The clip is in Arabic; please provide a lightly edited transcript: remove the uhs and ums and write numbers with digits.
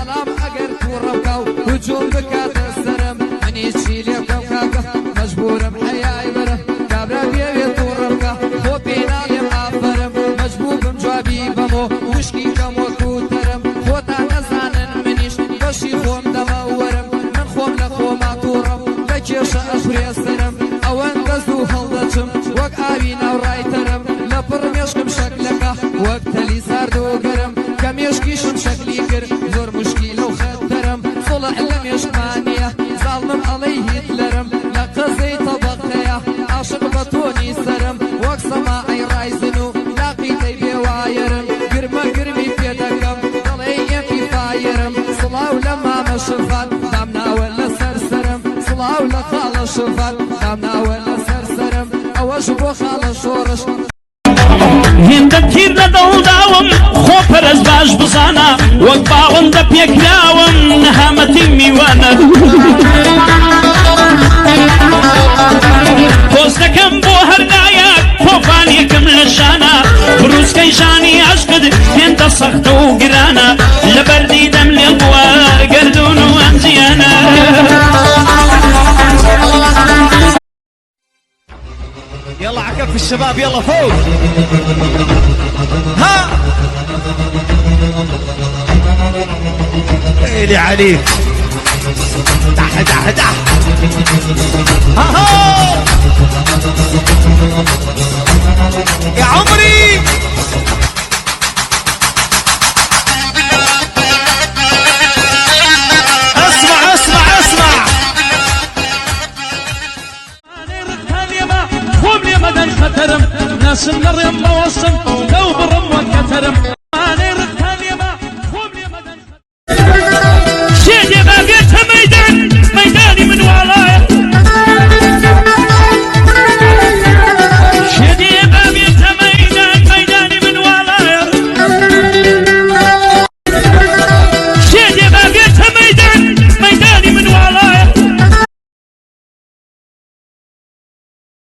بەڵام ئەگەر تووڕەکە و هجوم بکاتە سەرم منی چی لێکەم کاکە مەجبورم حەیای بەرم کابرا بێوێت تووڕەکە خۆ پێناڵێم ئافەرم مەجبور بم جوابی بەمۆ وشکی کەمۆ تووتەرم خۆتان نەزانن منیش بەشی خۆم دەمەوەرم من خۆم لە خۆما تووڕەم لە کێشە ئەفرێسەرم ئەوەندە زوو هەڵدەچم وەک ئاوی ناوڕایتەرم لە پڕ مێشکم شەکلەکە وەک تەلی ساردۆگەرم کە مێشکیشم شەکلی کرد زۆر مشکی لەو خەتەرم سڵح لە مێشکمانیە زاڵمم ئەڵەی هیتلەرم لە قەزەی تەبەقەیە عاشق بە تۆنی سەرم وەک سەماعی ڕایزن و لاقی دەی بێوایەرم گرمە گرمی پێ دەکەم دەڵێ ئێپی فایەرم سڵاو لە مامە شفات دامناوە لە سەرسەرم سڵاو لە خاڵە شفات دامناوە لە سەرسەرم ئەوەش بۆ خاڵە شۆڕش هێندە تیر لە دڵداوم خۆ پەرست باش بزانە وەک باوەندە پێکراوم نەهامەتی میوانە پۆز دەکەم بۆ هەر نایەک پۆپانێکم لە شانە بروسکەی ژانی عەشقت هێندە سەختە و گرانە لە بەردی دەم لێ بووە گەردوون و ئەنجیانە يلا عكف الشباب يلا فوق ها ويلي عليك دح دح دح ها ها يا عمري اسمع اسمع اسمع خۆم لێ مەدەن خەتەرم ناسم لە ڕێم مەوەسم لەو بڕم وەک کەتەرم